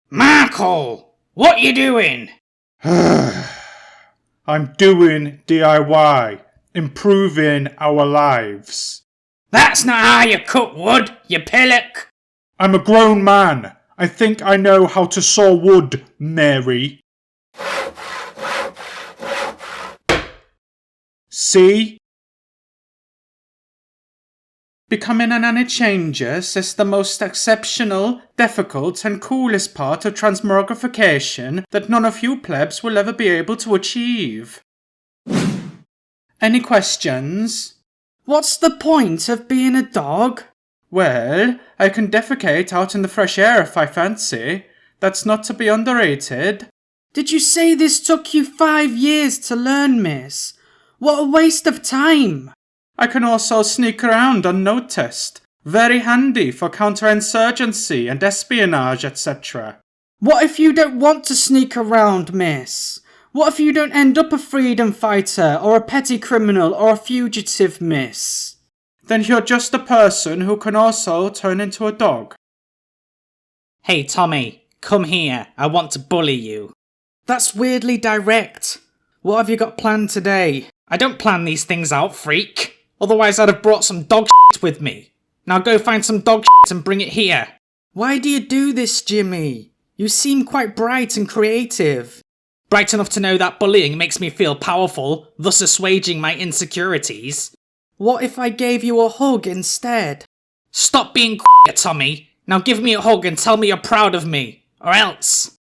Markle! What you doing? I'm doing DIY, improving our lives. That's not how you cut wood, you pillock! I'm a grown man. I think I know how to saw wood, Mary. See? Becoming an Changes is the most exceptional, difficult and coolest part of transmogrification that none of you plebs will ever be able to achieve. Any questions? What's the point of being a dog? Well, I can defecate out in the fresh air if I fancy. That's not to be underrated. Did you say this took you 5 years to learn, miss? What a waste of time! I can also sneak around unnoticed. Very handy for counterinsurgency and espionage, etc. What if you don't want to sneak around, miss? What if you don't end up a freedom fighter or a petty criminal or a fugitive, miss? Then you're just a person who can also turn into a dog. Hey Tommy, come here, I want to bully you. That's weirdly direct. What have you got planned today? I don't plan these things out, freak. Otherwise I'd have brought some dog shit with me. Now go find some dog shit and bring it here. Why do you do this, Jimmy? You seem quite bright and creative. Bright enough to know that bullying makes me feel powerful, thus assuaging my insecurities. What if I gave you a hug instead? Stop being Tommy. Now give me a hug and tell me you're proud of me. Or else.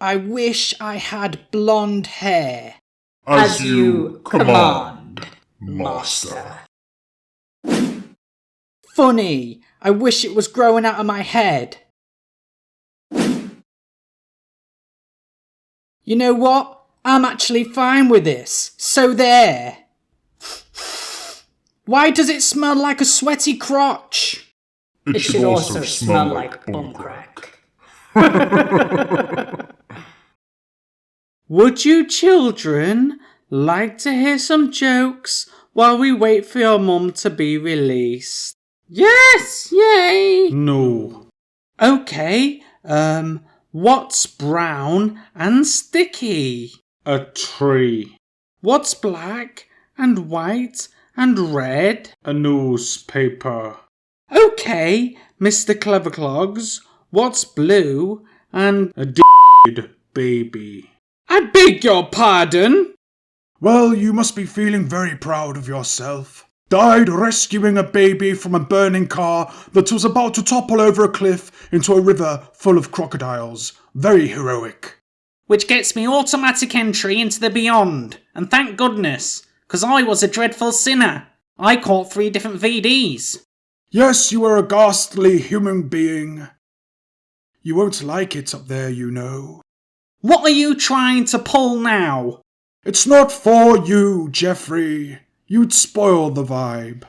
I wish I had blonde hair. As you command, master. Funny. I wish it was growing out of my head. You know what? I'm actually fine with this. So there. Why does it smell like a sweaty crotch? It should also smell like bum crack. Would you children like to hear some jokes while we wait for your mum to be released? Yes, yay! No. Okay, what's brown and sticky? A tree. What's black and white and red? A newspaper. Okay, Mr. Cleverclogs, what's blue and a d***ed baby? I beg your pardon? Well, you must be feeling very proud of yourself. Died rescuing a baby from a burning car that was about to topple over a cliff into a river full of crocodiles. Very heroic. Which gets me automatic entry into the beyond. And thank goodness, because I was a dreadful sinner. I caught 3 different VDs. Yes, you are a ghastly human being. You won't like it up there, you know. What are you trying to pull now? It's not for you, Jeffrey. You'd spoil the vibe.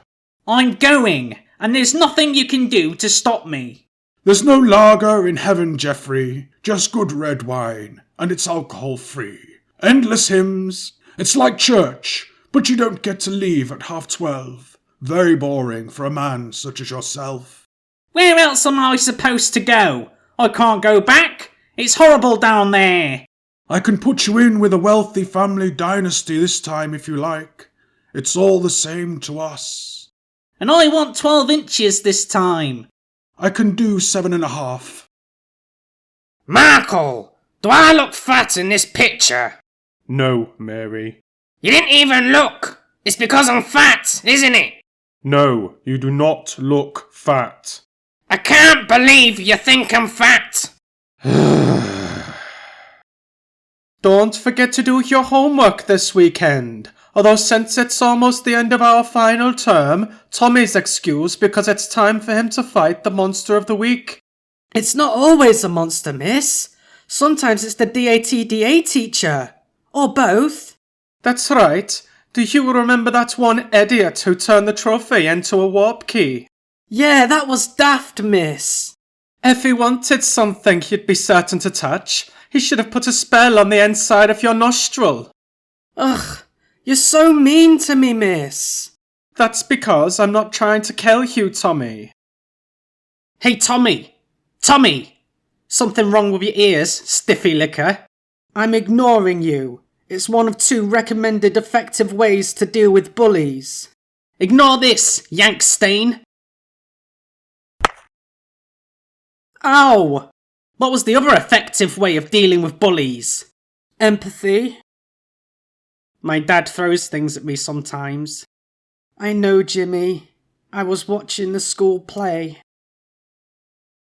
I'm going, and there's nothing you can do to stop me. There's no lager in heaven, Jeffrey. Just good red wine, and it's alcohol-free. Endless hymns. It's like church, but you don't get to leave at 12:30. Very boring for a man such as yourself. Where else am I supposed to go? I can't go back. It's horrible down there. I can put you in with a wealthy family dynasty this time if you like. It's all the same to us. And I want 12 inches this time. I can do 7.5. Markle, do I look fat in this picture? No, Mary. You didn't even look. It's because I'm fat, isn't it? No, you do not look fat. I can't believe you think I'm fat. Don't forget to do your homework this weekend. Although since it's almost the end of our final term, Tommy's excused because it's time for him to fight the monster of the week. It's not always a monster, miss. Sometimes it's the DATDA teacher. Or both. That's right. Do you remember that one idiot who turned the trophy into a warp key? Yeah, that was daft, miss. If he wanted something he'd be certain to touch, he should have put a spell on the inside of your nostril. Ugh, you're so mean to me, miss. That's because I'm not trying to kill you, Tommy. Hey, Tommy. Tommy, Something wrong with your ears, stiffy licker? I'm ignoring you. It's one of 2 recommended effective ways to deal with bullies. Ignore this, Yankstain. Ow! What was the other effective way of dealing with bullies? Empathy. My dad throws things at me sometimes. I know, Jimmy. I was watching the school play.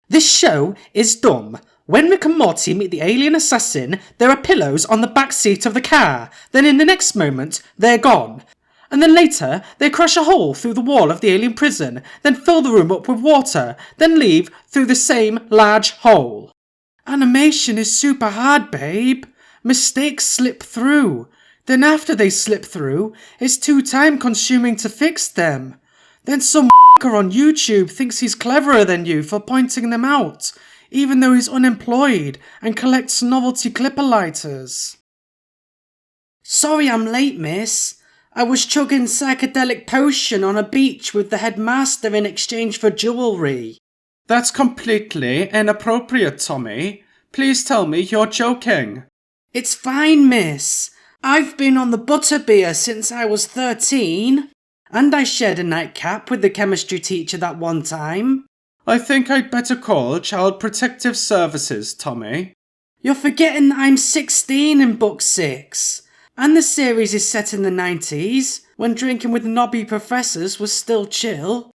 This show is dumb. When Rick and Morty meet the alien assassin, there are pillows on the back seat of the car. Then in the next moment, they're gone. And then later, they crash a hole through the wall of the alien prison, then fill the room up with water, then leave through the same large hole. Animation is super hard, babe. Mistakes slip through. Then after they slip through, it's too time consuming to fix them. Then some on YouTube thinks he's cleverer than you for pointing them out, even though he's unemployed and collects novelty clipper lighters. Sorry I'm late, miss. I was chugging psychedelic potion on a beach with the headmaster in exchange for jewellery. That's completely inappropriate, Tommy. Please tell me you're joking. It's fine, miss. I've been on the butterbeer since I was 13. And I shared a nightcap with the chemistry teacher that one time. I think I'd better call Child Protective Services, Tommy. You're forgetting that I'm 16 in book 6. And the series is set in the 90s, when drinking with knobby professors was still chill.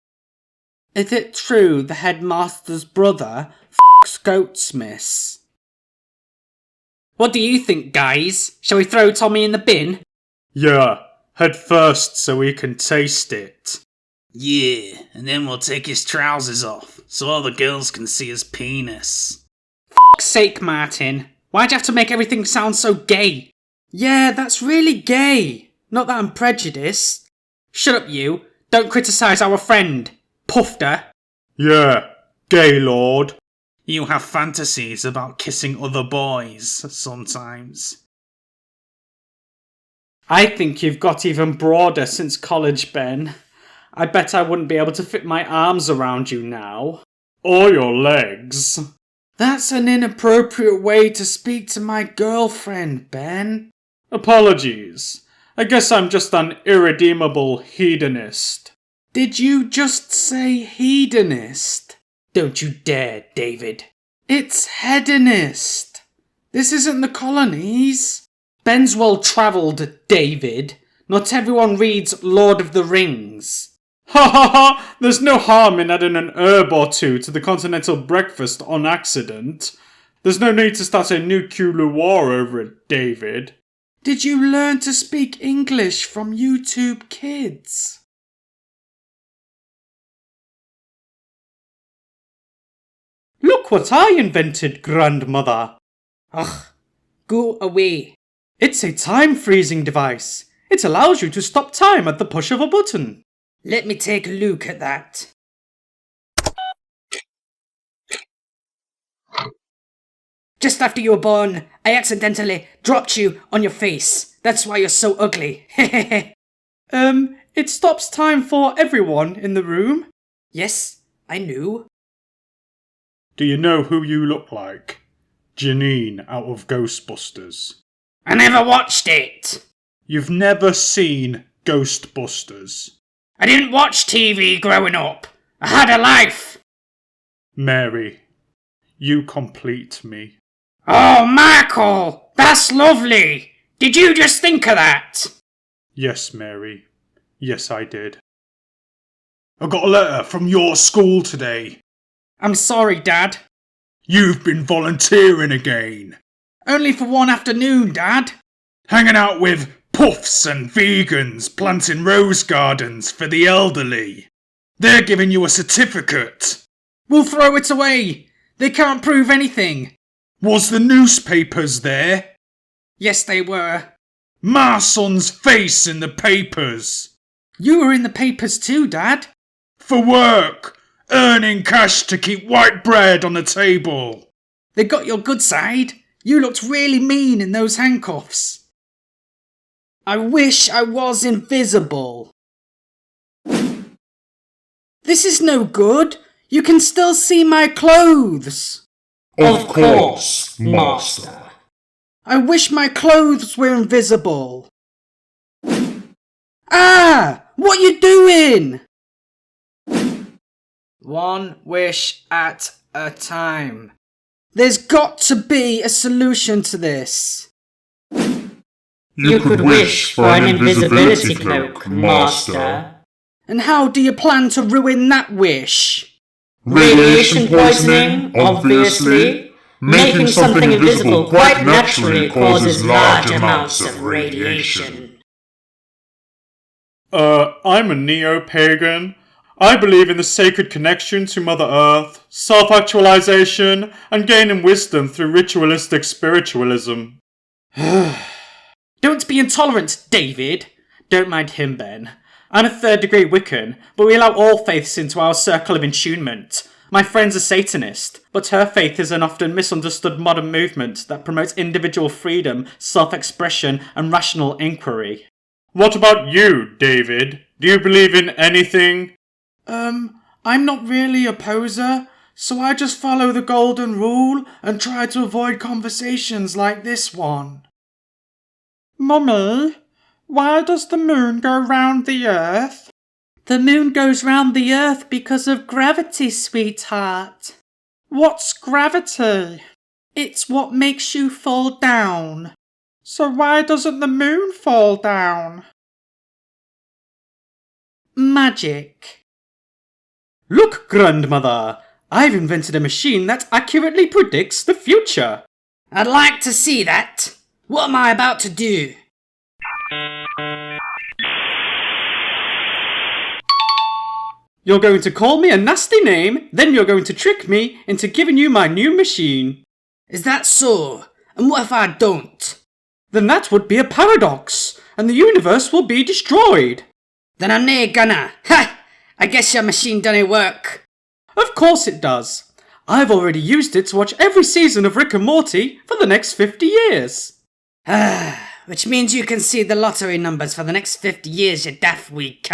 Is it true the headmaster's brother f***s goats, miss? What do you think, guys? Shall we throw Tommy in the bin? Yeah, head first so we can taste it. Yeah, and then we'll take his trousers off, so all the girls can see his penis. F***'s sake, Martin. Why'd you have to make everything sound so gay? Yeah, that's really gay. Not that I'm prejudiced. Shut up, you. Don't criticise our friend. Pufter. Yeah, Gaylord. You have fantasies about kissing other boys, sometimes. I think you've got even broader since college, Ben. I bet I wouldn't be able to fit my arms around you now. Or your legs. That's an inappropriate way to speak to my girlfriend, Ben. Apologies. I guess I'm just an irredeemable hedonist. Did you just say hedonist? Don't you dare, David. It's hedonist. This isn't the colonies. Ben's well-travelled, David. Not everyone reads Lord of the Rings. Ha ha ha! There's no harm in adding an herb or two to the continental breakfast on accident. There's no need to start a nuclear war over it, David. Did you learn to speak English from YouTube Kids? Look what I invented, grandmother. Ugh, go away. It's a time-freezing device. It allows you to stop time at the push of a button. Let me take a look at that. Just after you were born, I accidentally dropped you on your face. That's why you're so ugly. It stops time for everyone in the room. Yes, I knew. Do you know who you look like? Janine out of Ghostbusters. I never watched it. You've never seen Ghostbusters. I didn't watch TV growing up. I had a life. Mary, you complete me. Oh, Michael, that's lovely. Did you just think of that? Yes, Mary. Yes, I did. I got a letter from your school today. I'm sorry, Dad. You've been volunteering again. Only for one afternoon, Dad. Hanging out with puffs and vegans planting rose gardens for the elderly. They're giving you a certificate. We'll throw it away. They can't prove anything. Was the newspapers there? Yes, they were. My son's face in the papers. You were in the papers too, Dad. For work. Earning cash to keep white bread on the table. They got your good side. You looked really mean in those handcuffs. I wish I was invisible. This is no good. You can still see my clothes. Of course, Master. I wish my clothes were invisible. Ah! What you doing? One wish at a time. There's got to be a solution to this. You could wish for an invisibility cloak, Master. And how do you plan to ruin that wish? Radiation poisoning, obviously. Making something invisible quite naturally causes large amounts of radiation. I'm a neo-pagan. I believe in the sacred connection to Mother Earth, self-actualization, and gaining wisdom through ritualistic spiritualism. Don't be intolerant, David. Don't mind him, Ben. I'm a third-degree Wiccan, but we allow all faiths into our circle of enchantment. My friend's a Satanist, but her faith is an often misunderstood modern movement that promotes individual freedom, self-expression, and rational inquiry. What about you, David? Do you believe in anything? I'm not really a poser, so I just follow the golden rule and try to avoid conversations like this one. Mummy, why does the moon go round the earth? The moon goes round the earth because of gravity, sweetheart. What's gravity? It's what makes you fall down. So why doesn't the moon fall down? Magic. Look, grandmother, I've invented a machine that accurately predicts the future. I'd like to see that. What am I about to do? You're going to call me a nasty name, then you're going to trick me into giving you my new machine. Is that so? And what if I don't? Then that would be a paradox, and the universe will be destroyed. Then I'm nae gonna. Ha! I guess your machine doesn't work. Of course it does. I've already used it to watch every season of Rick and Morty for the next 50 years. Which means you can see the lottery numbers for the next 50 years, you daft wee c***.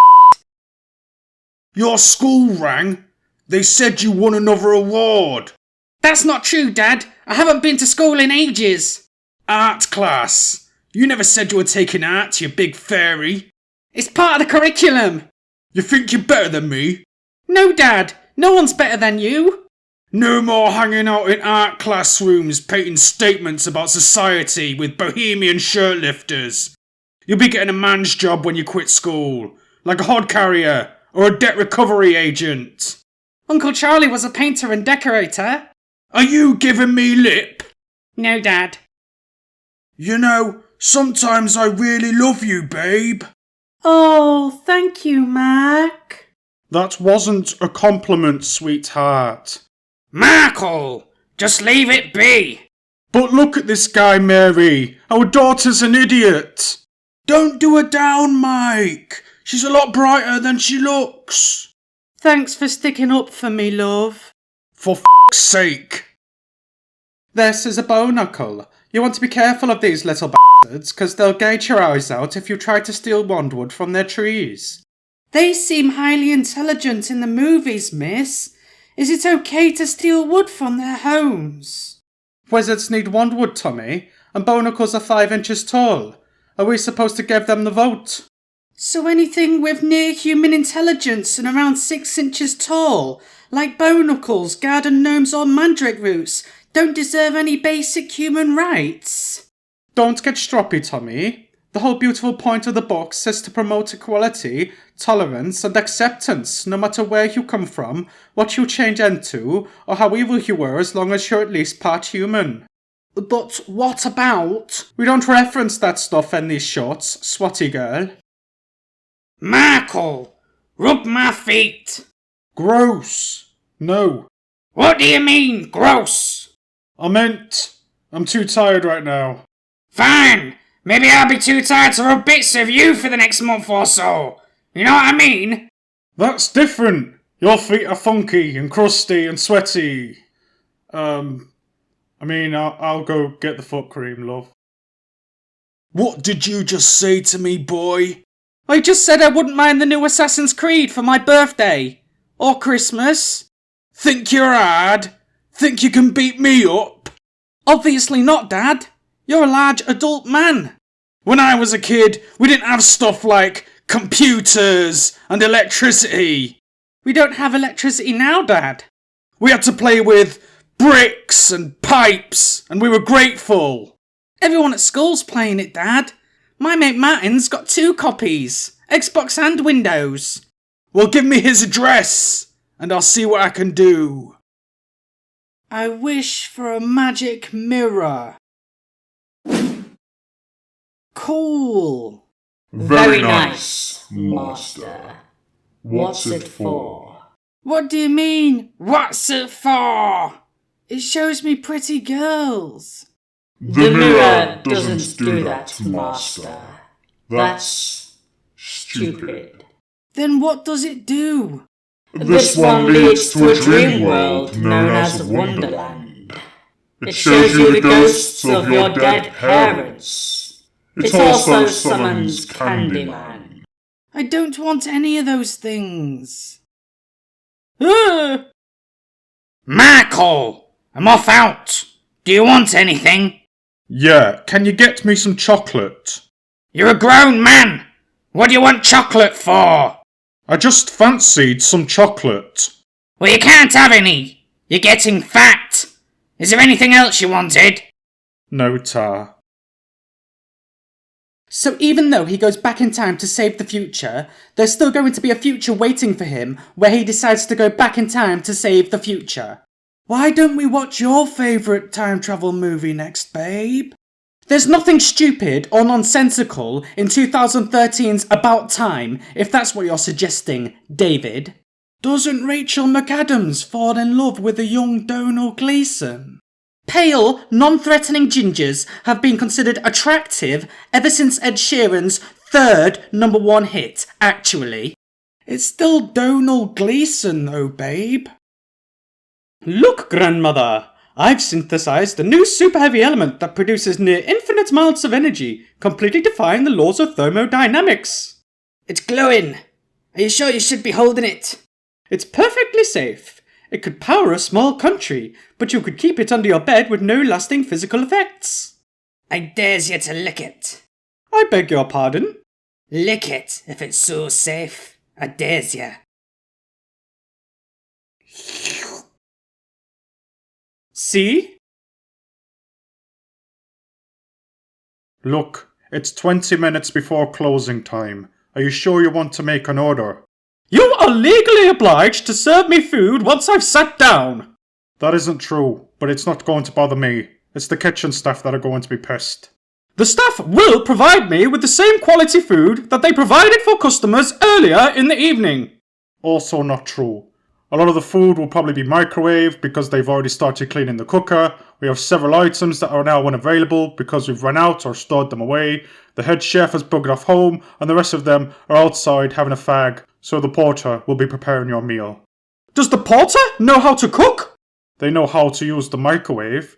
Your school rang. They said you won another award. That's not true, Dad. I haven't been to school in ages. Art class. You never said you were taking art, you big fairy. It's part of the curriculum. You think you're better than me? No, Dad. No one's better than you. No more hanging out in art classrooms painting statements about society with bohemian shirtlifters. You'll be getting a man's job when you quit school, like a hod carrier or a debt recovery agent. Uncle Charlie was a painter and decorator. Are you giving me lip? No, Dad. You know, sometimes I really love you, babe. Oh, thank you, Mac. That wasn't a compliment, sweetheart. Markle! Just leave it be. But look at this guy, Mary. Our daughter's an idiot. Don't do her down, Mike. She's a lot brighter than she looks. Thanks for sticking up for me, love. For f***'s sake. This is a bow knuckle. You want to be careful of these little bastards, because they'll gouge your eyes out if you try to steal wandwood from their trees. They seem highly intelligent in the movies, miss. Is it okay to steal wood from their homes? Wizards need wandwood, Tommy, and bow knuckles are 5 inches tall. Are we supposed to give them the vote? So anything with near human intelligence and around 6 inches tall, like bow knuckles, garden gnomes or mandrake roots, don't deserve any basic human rights? Don't get stroppy, Tommy. The whole beautiful point of the book says to promote equality, tolerance and acceptance, no matter where you come from, what you change into, or how evil you were, as long as you're at least part human. But what about... We don't reference that stuff in these shorts, swatty girl. Markle! Rub my feet! Gross. No. What do you mean, gross? I meant... I'm too tired right now. Fine! Maybe I'll be too tired to rub bits of you for the next month or so. You know what I mean? That's different. Your feet are funky and crusty and sweaty. I'll go get the foot cream, love. What did you just say to me, boy? I just said I wouldn't mind the new Assassin's Creed for my birthday. Or Christmas. Think you're hard? Think you can beat me up? Obviously not, Dad. You're a large adult man. When I was a kid, we didn't have stuff like computers and electricity. We don't have electricity now, Dad. We had to play with bricks and pipes, and we were grateful. Everyone at school's playing it, Dad. My mate Martin's got 2 copies, Xbox and Windows. Well, give me his address, and I'll see what I can do. I wish for a magic mirror. Cool. Very nice, Master. What's it for? What do you mean, what's it for? It shows me pretty girls. The mirror doesn't do that, Master. That's stupid. Then what does it do? This one leads to a dream world known as Wonderland. It shows you the ghosts of your dead parents. It also summons Candyman. I don't want any of those things. Michael, I'm off out. Do you want anything? Yeah, can you get me some chocolate? You're a grown man. What do you want chocolate for? I just fancied some chocolate. Well, you can't have any. You're getting fat. Is there anything else you wanted? No, Tar. So even though he goes back in time to save the future, there's still going to be a future waiting for him where he decides to go back in time to save the future. Why don't we watch your favourite time travel movie next, babe? There's nothing stupid or nonsensical in 2013's About Time, if that's what you're suggesting, David. Doesn't Rachel McAdams fall in love with a young Donald Gleeson? Pale, non-threatening gingers have been considered attractive ever since Ed Sheeran's 3rd #1 hit, actually. It's still Donald Gleeson though, babe. Look, grandmother! I've synthesized a new super heavy element that produces near infinite amounts of energy, completely defying the laws of thermodynamics. It's glowing. Are you sure you should be holding it? It's perfectly safe. It could power a small country, but you could keep it under your bed with no lasting physical effects. I dares you to lick it. I beg your pardon? Lick it if it's so safe. I dares you. See? Look, it's 20 minutes before closing time. Are you sure you want to make an order? You are legally obliged to serve me food once I've sat down. That isn't true, but it's not going to bother me. It's the kitchen staff that are going to be pissed. The staff will provide me with the same quality food that they provided for customers earlier in the evening. Also not true. A lot of the food will probably be microwaved because they've already started cleaning the cooker. We have several items that are now unavailable because we've run out or stored them away. The head chef has buggered off home and the rest of them are outside having a fag, so the porter will be preparing your meal. Does the porter know how to cook? They know how to use the microwave.